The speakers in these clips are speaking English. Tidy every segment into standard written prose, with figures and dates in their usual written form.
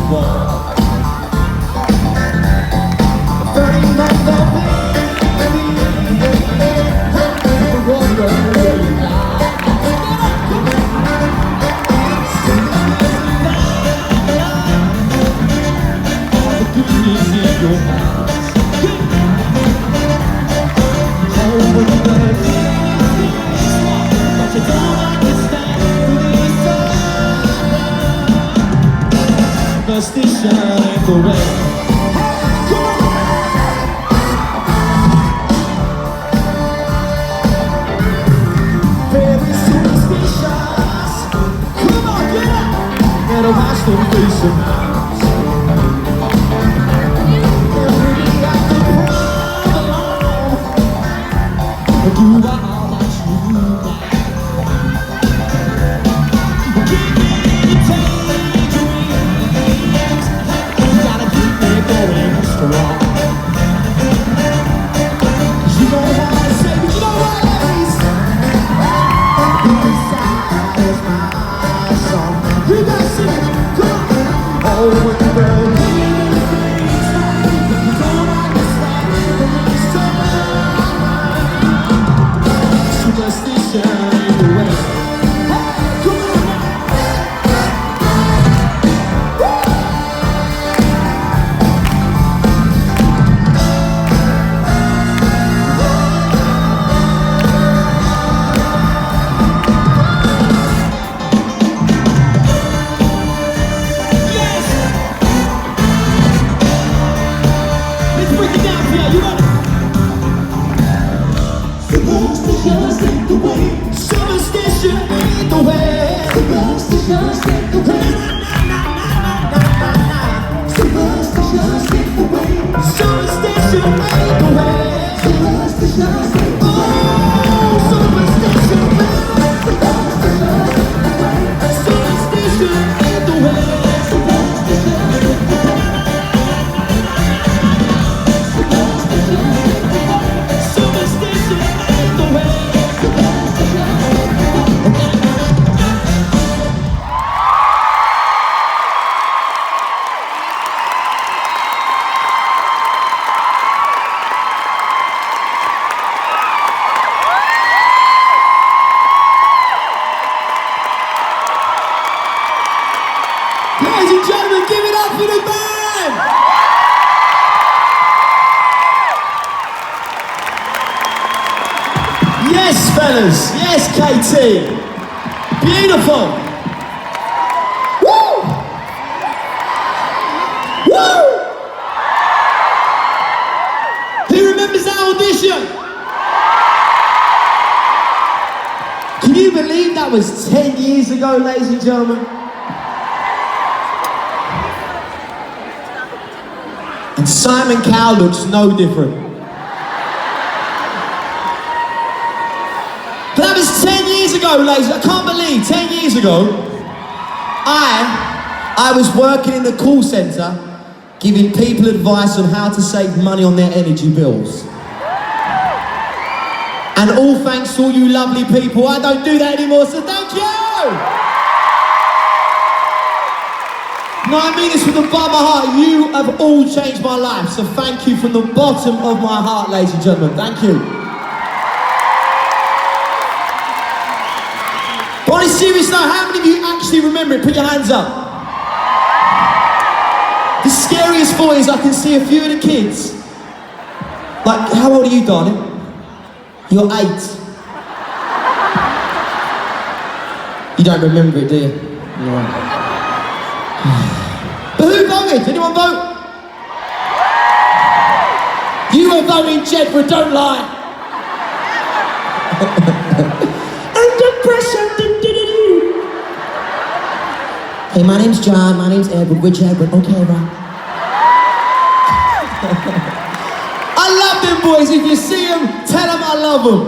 wall. Burning on the superstition ain't the way. Very superstitious. Come on, get up. Better watch them face your mouths. Every got the problem. But do I all that you Ladies and gentlemen, give it up for the band! Yes, fellas. Yes, KT. Beautiful. Woo! Woo! Who remembers that audition? Can you believe that was 10 years ago, ladies and gentlemen? And Simon Cowell looks no different. But that was 10 years ago, ladies. I can't believe 10 years ago, I was working in the call centre giving people advice on how to save money on their energy bills. And all thanks to all you lovely people, I don't do that anymore, so thank you! No, I mean this from the bottom of my heart. You have all changed my life, so thank you from the bottom of my heart, ladies and gentlemen. Thank you. But on a serious note, how many of you actually remember it? Put your hands up. The scariest thought is I can see a few of the kids. Like, how old are you, darling? You're 8. You don't remember it, do you? No. But who voted? Did anyone vote? You were voting Jedward, don't lie. Under pressure. Hey, my name's John, my name's Edward, we're Jedward. Okay, right. I love them boys. If you see them, tell them I love them.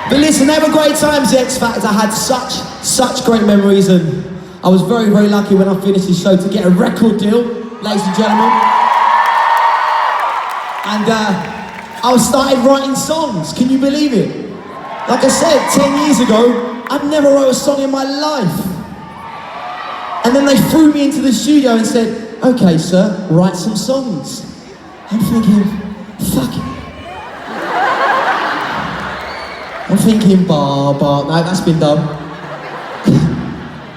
But listen, they were great times, the X Factor. I had such great memories, and I was very, very lucky when I finished the show to get a record deal, ladies and gentlemen. And I started writing songs, can you believe it? Like I said, 10 years ago, I've never wrote a song in my life. And then they threw me into the studio and said, okay, sir, write some songs. I'm thinking, fuck it. I'm thinking, bar, no, that's been done.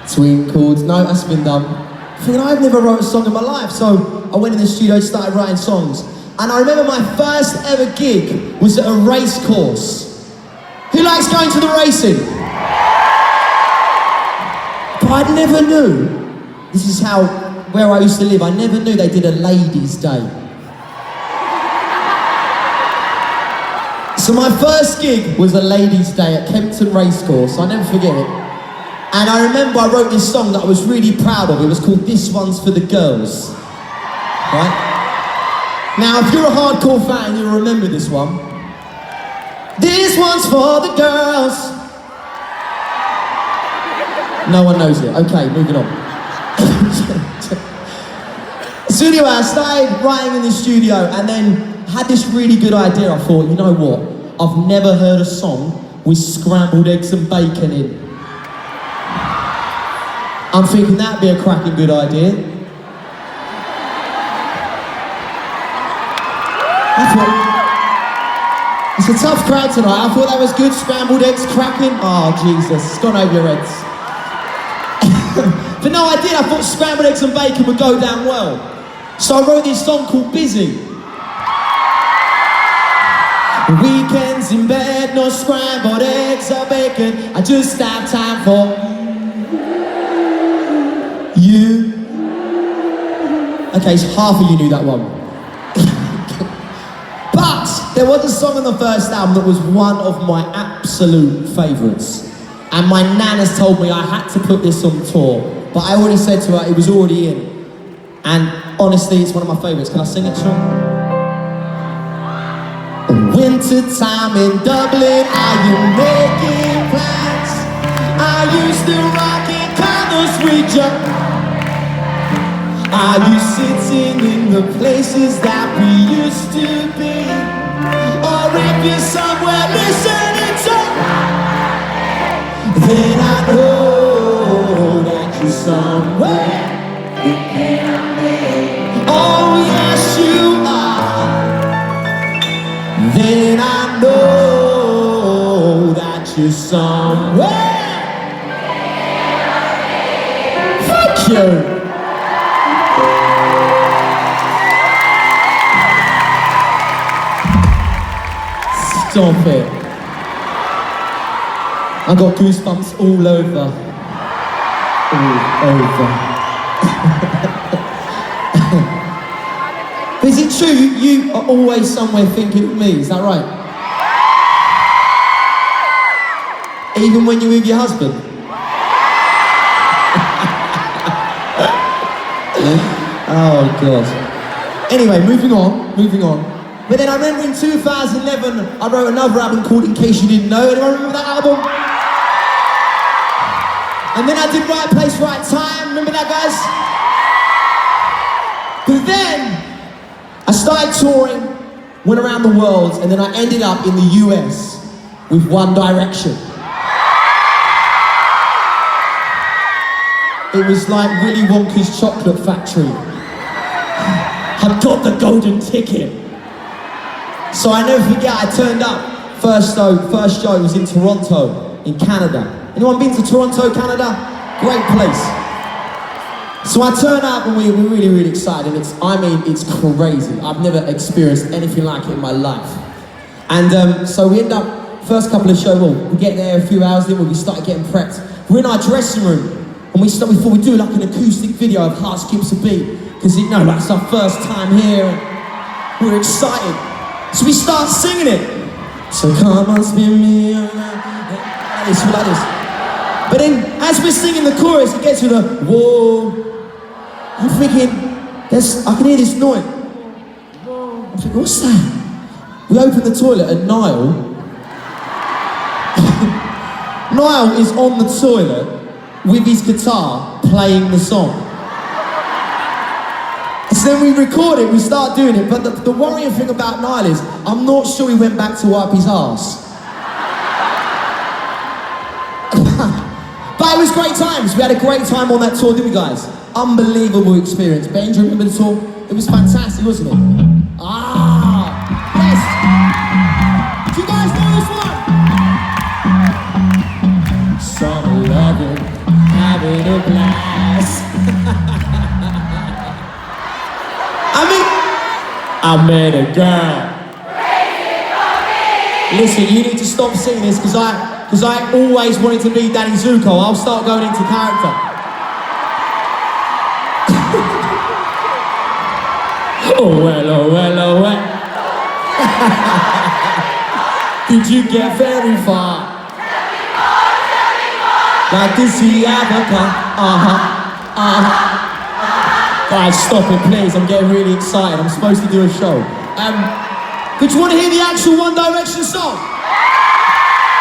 Twin chords, no, that's been done. I'm thinking, I've never wrote a song in my life, so I went in the studio and started writing songs. And I remember my first ever gig was at a race course. Who likes going to the racing? But I never knew, this is where I used to live, I never knew they did a ladies' day. So my first gig was a ladies' day at Kempton Racecourse, I'll never forget it. And I remember I wrote this song that I was really proud of, it was called This One's for the Girls. Right? Now if you're a hardcore fan, you'll remember this one. This one's for the girls. No one knows it. Okay, moving on. So anyway, I started writing in the studio and then had this really good idea. I thought, you know what? I've never heard a song with scrambled eggs and bacon in. I'm thinking that'd be a cracking good idea. I thought, it's a tough crowd tonight. I thought that was good. Scrambled eggs, cracking. Oh, Jesus, it's gone over your heads. But no, I did. I thought scrambled eggs and bacon would go down well. So I wrote this song called Busy. Weekends in bed, no scrambled eggs or bacon. I just have time for you. Okay, so half of you knew that one. But there was a song on the first album that was one of my absolute favourites. And my nan has told me I had to put this on tour. But I already said to her it was already in. And honestly, it's one of my favourites. Can I sing it, Sean? Winter time in Dublin, are you making plans? Are you still rocking candles with you? Are you sitting in the places that we used to be? Or if you're somewhere listening to, then I know that you're somewhere you can't be. Oh yes you are. Then I know that you're somewhere. Fuck you. Stop it. I got goosebumps all over. All over. Is it true you are always somewhere thinking of me? Is that right? Even when you're with your husband? Oh God. Anyway, moving on. But then I remember in 2011, I wrote another album called In Case You Didn't Know. Anyone remember that album? And then I did Right Place, Right Time. Remember that, guys? But then, I started touring, went around the world, and then I ended up in the US with One Direction. It was like Willy Wonka's chocolate factory. I got the golden ticket. So I never forget, I turned up. First show was in Toronto, in Canada. Anyone been to Toronto, Canada? Great place. So I turn up and we're really, really excited. It's crazy. I've never experienced anything like it in my life. And so we end up, first couple of shows, we get there a few hours in, we started getting prepped. We're in our dressing room and we thought we'd do like an acoustic video of Heart Skips a Beat, because that's our first time here and we're excited. So we start singing it. So come on, spin me around. Like this. But then, as we're singing the chorus, it gets to the whoa. I'm thinking, I can hear this noise. I'm thinking, what's that? We open the toilet and Niall is on the toilet with his guitar playing the song. So then we record it, we start doing it, but the worrying thing about Niall is, I'm not sure he went back to wipe his arse. But But it was great times. We had a great time on that tour, didn't we, guys? Unbelievable experience. Ben, do you remember the tour? It was fantastic, wasn't it? Yes. Do you guys know this one? Summer loving, having a blast. I met a girl. Listen, you need to stop singing this because I always wanted to be Danny Zuko. I'll start going into character. Oh well. Did you get very far? Like this Yabaka, Guys, stop it, please. I'm getting really excited. I'm supposed to do a show. But you want to hear the actual One Direction song?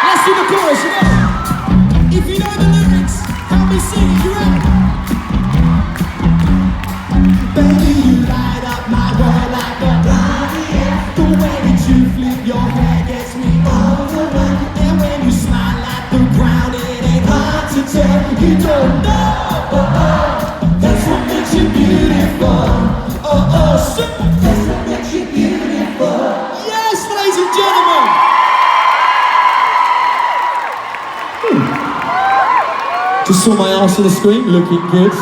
Let's do the chorus, you know? If you know the lyrics, help me sing it, you ready? Baby, you light up my world like a blinding. The way that you flip your hair gets me overwhelmed. And when you smile at the ground, it ain't hard to tell. You don't know, that's what makes you beautiful. That's what makes you beautiful. Yes, ladies and gentlemen. Just saw my ass on the screen, looking good.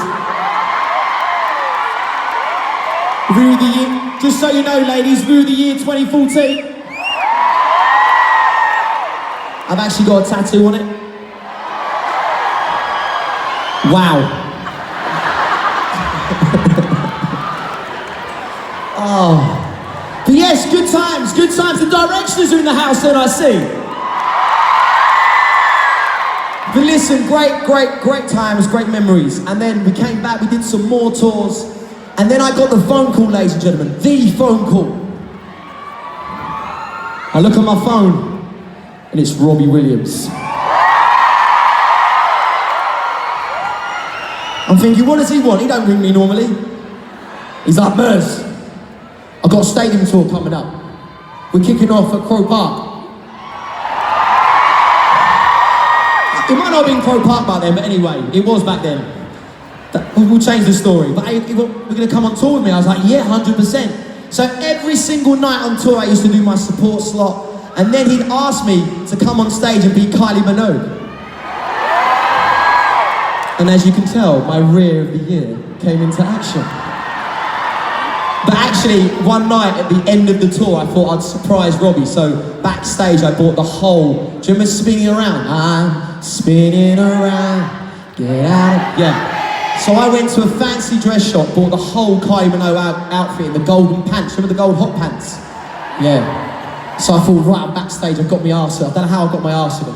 Rue of the year, just so you know, ladies, Rue of the year 2014. I've actually got a tattoo on it. Wow. But yes, good times. The Directioners are in the house then, I see. But listen, great times, great memories. And then we came back, we did some more tours. And then I got the phone call, ladies and gentlemen, the phone call. I look at my phone, and it's Robbie Williams. I'm thinking, what does he want? He don't ring me normally. He's like, Murs, I've got a stadium tour coming up. We're kicking off at Crow Park. It might not have been Crow Park back then, but anyway, it was back then. We'll change the story. But we're going to come on tour with me. I was like, yeah, 100%. So every single night on tour, I used to do my support slot. And then he'd ask me to come on stage and be Kylie Minogue. And as you can tell, my rear of the year came into action. But actually, one night at the end of the tour, I thought I'd surprise Robbie. So backstage, I bought the whole, do you remember Spinning Around? I'm spinning around, get out. Yeah. So I went to a fancy dress shop, bought the whole Kylie Minogue outfit in the golden pants. Remember the gold hot pants? Yeah. So I thought, right, I'm backstage, I've got my arse. I don't know how I got my arse in it.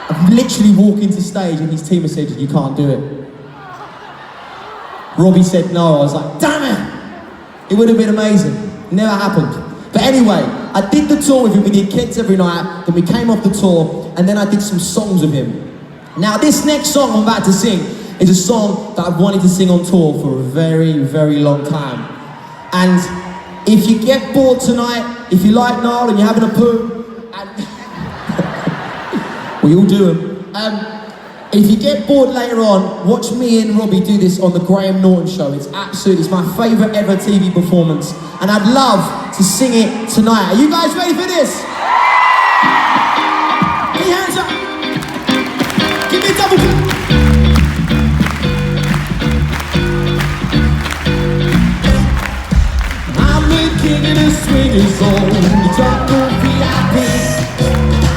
I've literally walked into stage and his team has said, you can't do it. Robbie said no. I was like, damn it! It would have been amazing. Never happened. But anyway, I did the tour with him. We did Kids every night. Then we came off the tour, and then I did some songs with him. Now, this next song I'm about to sing is a song that I've wanted to sing on tour for a very, very long time. And if you get bored tonight, if you like Niall and you're having a poo, and we all do them. If you get bored later on, watch me and Robbie do this on the Graham Norton Show. It's my favourite ever TV performance. And I'd love to sing it tonight. Are you guys ready for this? Put your hands up. Give me a double clap. I'm the king of the swingers zone. The jungle VIP.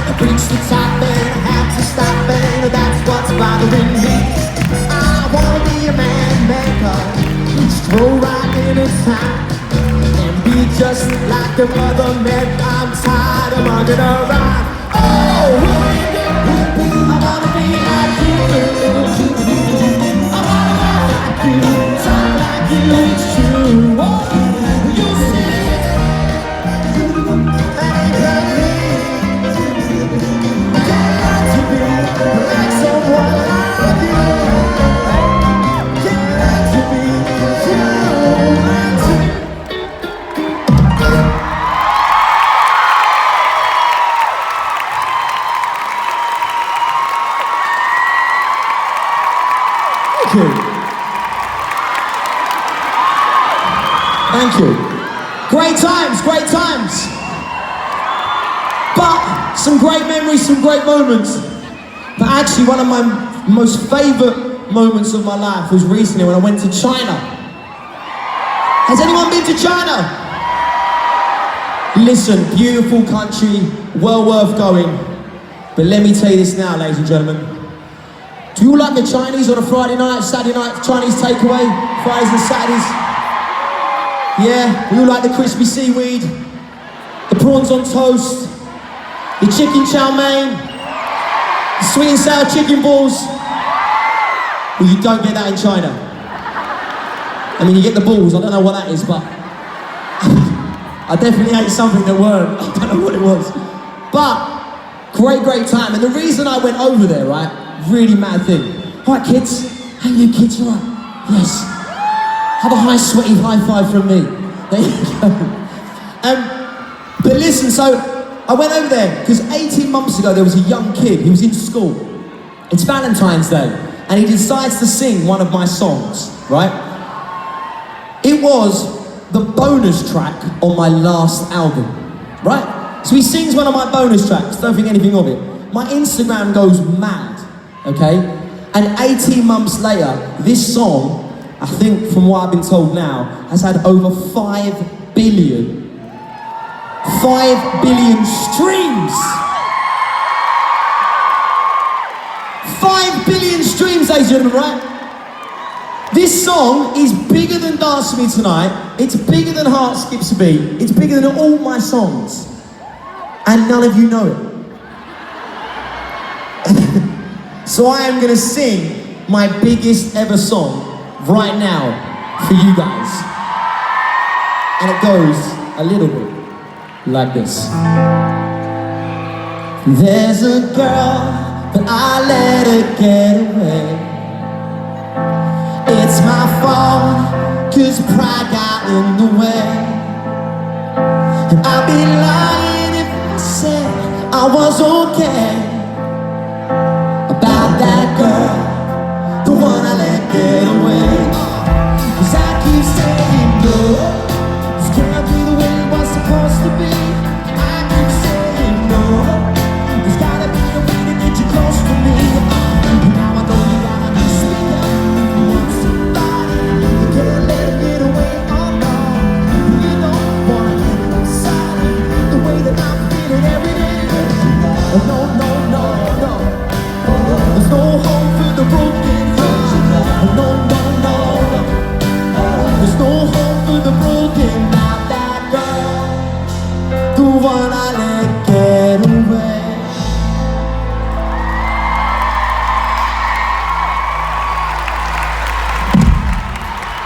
I reach the top and I have to stop and that's what's bothering me. I wanna be a man maker, stroll right in his time, and be just like the other men. I'm tired of running around. Oh, I wanna be like you. I wanna be like you, talk like you. It's true. Oh, you say that ain't like me. Like someone like you, can't to be Thank you. Thank you. Great times, great times. But some great memories, some great moments. But actually one of my most favourite moments of my life was recently when I went to China. Has anyone been to China? Listen, beautiful country, well worth going. But let me tell you this now, ladies and gentlemen. Do you like the Chinese on a Friday night, Saturday night, Chinese takeaway, Fridays and Saturdays? Yeah, we all like the crispy seaweed, the prawns on toast, the chicken chow mein, the sweet and sour chicken balls. Well, you don't get that in China. I mean, you get the balls, I don't know what that is, but I definitely ate something that weren't, I don't know what it was. But, great time, and the reason I went over there, right, really mad thing. All right, kids, how are you kids, all right? Yes. Have a high sweaty high five from me. There you go. But listen, so I went over there because 18 months ago there was a young kid, he was in school. It's Valentine's Day, and he decides to sing one of my songs, right? It was the bonus track on my last album, right? So he sings one of my bonus tracks, don't think anything of it. My Instagram goes mad, okay? And 18 months later, this song, I think from what I've been told now, has had over 5 billion streams. 5 billion streams, ladies and gentlemen, right? This song is bigger than Dance With Me Tonight, it's bigger than Heart Skips a Beat, it's bigger than all my songs. And none of you know it. So I am gonna sing my biggest ever song right now for you guys. And it goes a little bit like this. There's a girl, but I let her get away. It's my fault, 'cause pride got in the way. And I'd be lying if I said I was okay about that girl, the one I let get away. 'Cause I keep saying no, this can't be the way it was supposed to be. I keep saying no, there's gotta be a way to get you close to me. Now I know you gotta be sweeter. You want somebody, you can't let it get away. Oh no, you don't wanna get inside the way that I'm feeling every day. Oh no.